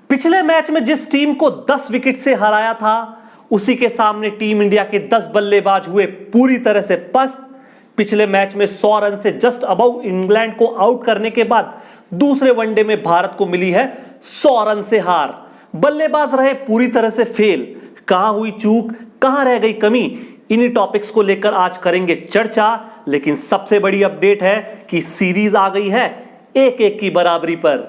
पिछले मैच में जिस टीम को 10 विकेट से हराया था उसी के सामने टीम इंडिया के 10 बल्लेबाज हुए पूरी तरह से पस्त। पिछले मैच में 100 रन से जस्ट अबव इंग्लैंड को आउट करने के बाद दूसरे वनडे में भारत को मिली है 100 रन से हार। बल्लेबाज रहे पूरी तरह से फेल। कहां हुई चूक, कहां रह गई कमी, इन्हीं टॉपिक्स को लेकर आज करेंगे चर्चा। लेकिन सबसे बड़ी अपडेट है कि सीरीज आ गई है 1-1 की बराबरी पर।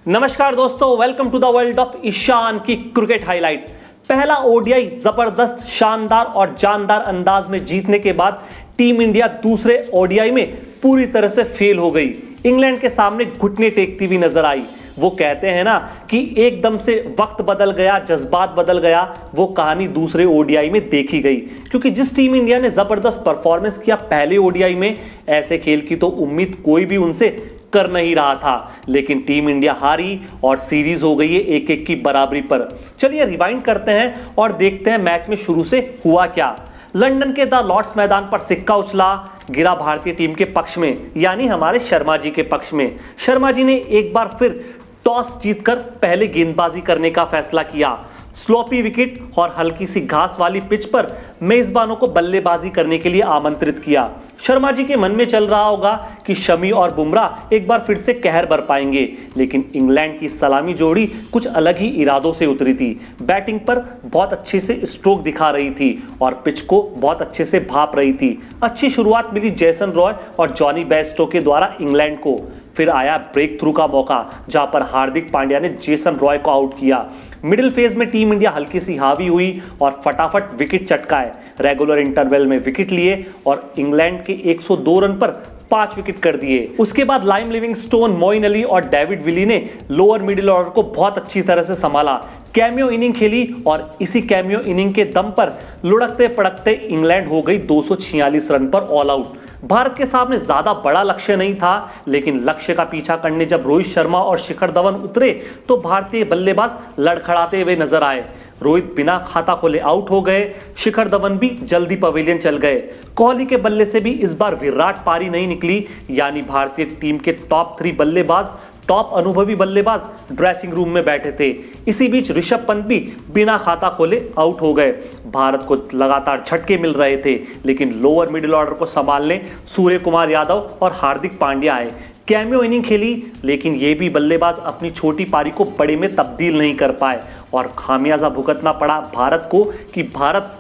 नमस्कार दोस्तों, welcome to the world of Ishaan की क्रिकेट हाईलाइट। पहला ओडीआई जबरदस्त, शानदार और जानदार अंदाज में जीतने के बाद टीम इंडिया दूसरे ओडीआई में पूरी तरह से फेल हो गई। इंग्लैंड के सामने घुटने टेकती हुई नजर आई। वो कहते हैं ना कि एकदम से वक्त बदल गया, जज्बात बदल गया। वो कहानी दूसरे ओडीआई में देखी गई, क्योंकि जिस टीम इंडिया ने जबरदस्त परफॉर्मेंस किया पहले ओडीआई में, ऐसे खेल की तो उम्मीद कोई भी उनसे कर नहीं रहा था। लेकिन टीम इंडिया हारी और सीरीज हो गई है 1-1 की बराबरी पर। चलिए रिवाइंड करते हैं और देखते हैं मैच में शुरू से हुआ क्या। लंदन के द लॉर्ड्स मैदान पर सिक्का उछला, गिरा भारतीय टीम के पक्ष में, यानी हमारे शर्मा जी के पक्ष में। शर्मा जी ने एक बार फिर टॉस जीतकर पहले गेंदबाजी करने का फैसला किया। स्लोपी विकेट और हल्की सी घास वाली पिच पर मेजबानों को बल्लेबाजी करने के लिए आमंत्रित किया। शर्मा जी के मन में चल रहा होगा कि शमी और बुमराह एक बार फिर से कहर बर पाएंगे, लेकिन इंग्लैंड की सलामी जोड़ी कुछ अलग ही इरादों से उतरी थी। बैटिंग पर बहुत अच्छे से स्ट्रोक दिखा रही थी और पिच को बहुत अच्छे से भाप रही थी। अच्छी शुरुआत मिली जेसन रॉय और जॉनी बेयरस्टो के द्वारा इंग्लैंड को। फिर आया ब्रेक थ्रू का मौका, जहां पर हार्दिक पांड्या ने जेसन रॉय को आउट किया। मिडिल फेज में टीम इंडिया हल्की सी हावी हुई और फटाफट विकेट चटकाए। रेगुलर इंटरवल में विकेट लिए और इंग्लैंड के 102 रन पर 5 विकेट कर दिए। उसके बाद लाइम लिविंगस्टोन, मोइन अली और डेविड विली ने लोअर मिडिल ऑर्डर को बहुत अच्छी तरह से संभाला। कैमियो इनिंग खेली और इसी कैमियो इनिंग के दम पर लुढ़कते पड़कते इंग्लैंड हो गई 246 रन पर ऑल आउट। भारत के सामने ज्यादा बड़ा लक्ष्य नहीं था, लेकिन लक्ष्य का पीछा करने जब रोहित शर्मा और शिखर धवन उतरे तो भारतीय बल्लेबाज लड़खड़ाते हुए नजर आए। रोहित बिना खाता खोले आउट हो गए, शिखर धवन भी जल्दी पवेलियन चल गए। कोहली के बल्ले से भी इस बार विराट पारी नहीं निकली, यानी भारतीय टीम के टॉप 3 बल्लेबाज, टॉप अनुभवी बल्लेबाज ड्रेसिंग रूम में बैठे थे। इसी बीच ऋषभ पंत भी बिना खाता खोले आउट हो गए। भारत को लगातार झटके मिल रहे थे, लेकिन लोअर मिडिल ऑर्डर को संभालने सूर्य कुमार यादव और हार्दिक पांड्या आए। कैमियो इनिंग खेली, लेकिन ये भी बल्लेबाज अपनी छोटी पारी को बड़े में तब्दील नहीं कर पाए और खामियाजा भुगतना पड़ा भारत को कि भारत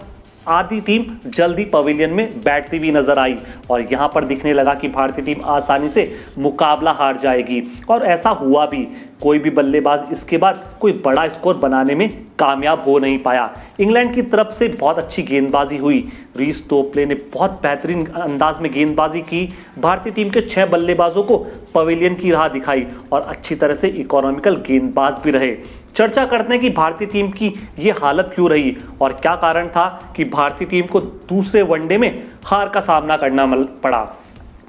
आधी टीम जल्दी पवेलियन में बैठती हुई नजर आई और यहां पर दिखने लगा कि भारतीय टीम आसानी से मुकाबला हार जाएगी। और ऐसा हुआ भी। कोई भी बल्लेबाज इसके बाद कोई बड़ा स्कोर बनाने में कामयाब हो नहीं पाया। इंग्लैंड की तरफ से बहुत अच्छी गेंदबाजी हुई। रीस टोपले ने बहुत बेहतरीन अंदाज में गेंदबाजी की। भारतीय टीम के 6 बल्लेबाजों को पवेलियन की राह दिखाई और अच्छी तरह से इकोनॉमिकल गेंदबाज भी रहे। चर्चा करते हैं कि भारतीय टीम की ये हालत क्यों रही और क्या कारण था कि भारतीय टीम को दूसरे वनडे में हार का सामना करना पड़ा।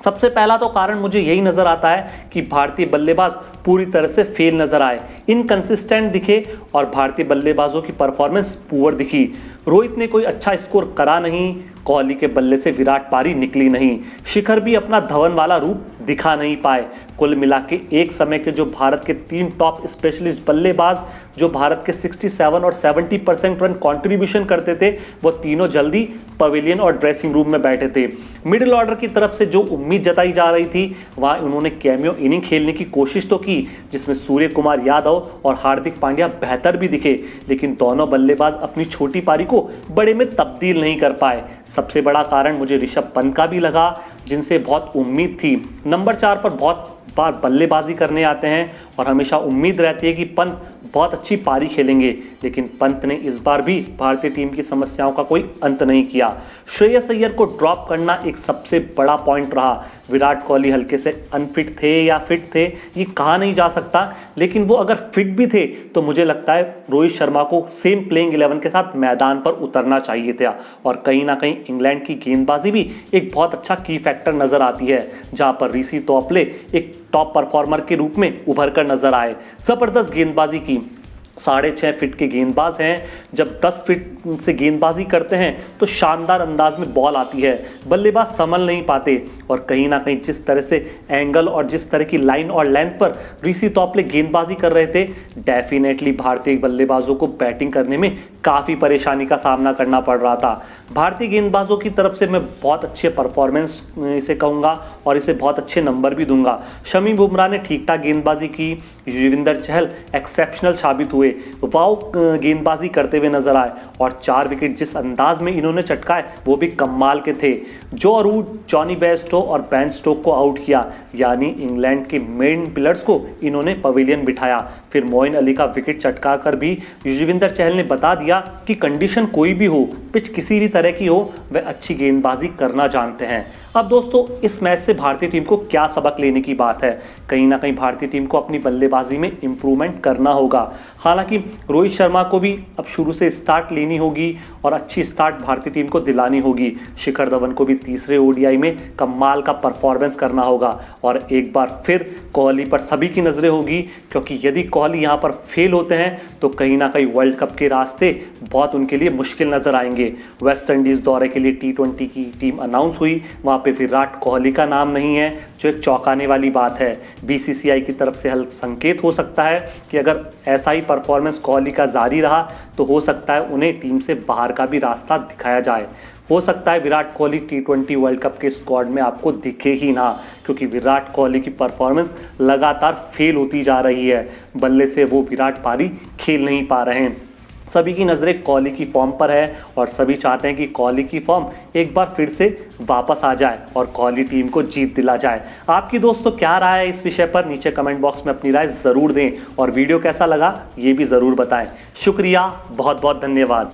सबसे पहला तो कारण मुझे यही नजर आता है कि भारतीय बल्लेबाज पूरी तरह से फेल नजर आए, इनकंसिस्टेंट दिखे और भारतीय बल्लेबाजों की परफॉर्मेंस पुअर दिखी। रोहित ने कोई अच्छा स्कोर करा नहीं, कोहली के बल्ले से विराट पारी निकली नहीं, शिखर भी अपना धवन वाला रूप दिखा नहीं पाए। कुल मिला के एक समय के जो भारत के 3 टॉप स्पेशलिस्ट बल्लेबाज जो भारत के 67 और 70% रन कंट्रीब्यूशन करते थे, वो तीनों जल्दी पवेलियन और ड्रेसिंग रूम में बैठे थे। मिडिल ऑर्डर की तरफ से जो उम्मीद जताई जा रही थी, वहाँ उन्होंने कैमियो इनिंग खेलने की कोशिश तो की, जिसमें सूर्य कुमार यादव और हार्दिक पांड्या बेहतर भी दिखे, लेकिन दोनों बल्लेबाज अपनी छोटी पारी को बड़े में तब्दील नहीं कर पाए। सबसे बड़ा कारण मुझे ऋषभ पंत का भी लगा, जिनसे बहुत उम्मीद थी। नंबर 4 पर बहुत बार बल्लेबाजी करने आते हैं और हमेशा उम्मीद रहती है कि पंत बहुत अच्छी पारी खेलेंगे, लेकिन पंत ने इस बार भी भारतीय टीम की समस्याओं का कोई अंत नहीं किया। श्रेयस अय्यर को ड्रॉप करना एक सबसे बड़ा पॉइंट रहा। विराट कोहली हल्के से अनफिट थे या फिट थे ये कहा नहीं जा सकता, लेकिन वो अगर फिट भी थे तो मुझे लगता है रोहित शर्मा को सेम प्लेइंग 11 के साथ मैदान पर उतरना चाहिए था। और कहीं ना कहीं इंग्लैंड की गेंदबाजी भी एक बहुत अच्छा की फैक्टर नजर आती है, जहां पर रीसी टोपले एक टॉप परफॉर्मर के रूप में उभर कर नजर आए। जबरदस्त गेंदबाजी की। 6.5 फीट के गेंदबाज हैं। जब 10 फीट से गेंदबाजी करते हैं तो शानदार अंदाज में बॉल आती है, बल्लेबाज संभल नहीं पाते और कहीं ना कहीं जिस तरह से एंगल और जिस तरह की लाइन और लेंथ पर ऋषि तोपले गेंदबाजी कर रहे थे, डेफिनेटली भारतीय बल्लेबाजों को बैटिंग करने में काफ़ी परेशानी का सामना करना पड़ रहा था। भारतीय गेंदबाजों की तरफ से मैं बहुत अच्छे परफॉर्मेंस इसे कहूँगा और इसे बहुत अच्छे नंबर भी दूंगा। शमी बुमराह ने ठीक ठाक गेंदबाजी की, युजवेंद्र चहल एक्सेप्शनल साबित हुए, वाव गेंदबाजी करते हुए नजर आए और 4 विकेट जिस अंदाज में इन्होंने चटकाए वो भी कमाल के थे। जो रूट, जॉनी बेयरस्टो और बेन स्टोक को आउट किया, यानी इंग्लैंड के मेन पिलर्स को इन्होंने पवेलियन बिठाया। फिर मोइन अली का विकेट चटका कर भी युजवेंद्र चहल ने बता दिया कि कंडीशन कोई भी हो, पिच किसी भी तरह की हो, वह अच्छी गेंदबाजी करना जानते हैं। अब दोस्तों इस मैच से भारतीय टीम को क्या सबक लेने की बात है? कहीं ना कहीं भारतीय टीम को अपनी बल्लेबाजी में इंप्रूवमेंट करना होगा। हालांकि रोहित शर्मा को भी अब शुरू से स्टार्ट लेनी होगी और अच्छी स्टार्ट भारतीय टीम को दिलानी होगी। शिखर धवन को भी तीसरे ओडीआई में कमाल का परफॉर्मेंस करना होगा और एक बार फिर कोहली पर सभी की नज़रें होगी, क्योंकि यदि कोहली यहाँ पर फेल होते हैं तो कहीं ना कहीं वर्ल्ड कप के रास्ते बहुत उनके लिए मुश्किल नजर आएंगे। वेस्ट इंडीज़ दौरे के लिए T20 की टीम अनाउंस हुई, वहाँ पे विराट कोहली का नाम नहीं है, जो एक चौंकाने वाली बात है। बीसीसीआई की तरफ से संकेत हो सकता है कि अगर ऐसा ही परफॉर्मेंस कोहली का जारी रहा तो हो सकता है उन्हें टीम से बाहर का भी रास्ता दिखाया जाए। हो सकता है Virat Kohli T20 world cup के स्क्वाड में आपको दिखे ही ना, क्योंकि विराट कोहली की परफॉर्मेंस लगातार फेल होती जा रही है। बल्ले से वो विराट पारी खेल नहीं पा रहे हैं। सभी की नज़रें कोहली की फॉर्म पर है और सभी चाहते हैं कि कोहली की फॉर्म एक बार फिर से वापस आ जाए और कोहली टीम को जीत दिला जाए। आपकी दोस्तों क्या राय है इस विषय पर? नीचे कमेंट बॉक्स में अपनी राय ज़रूर दें और वीडियो कैसा लगा ये भी ज़रूर बताएं। शुक्रिया, बहुत बहुत धन्यवाद।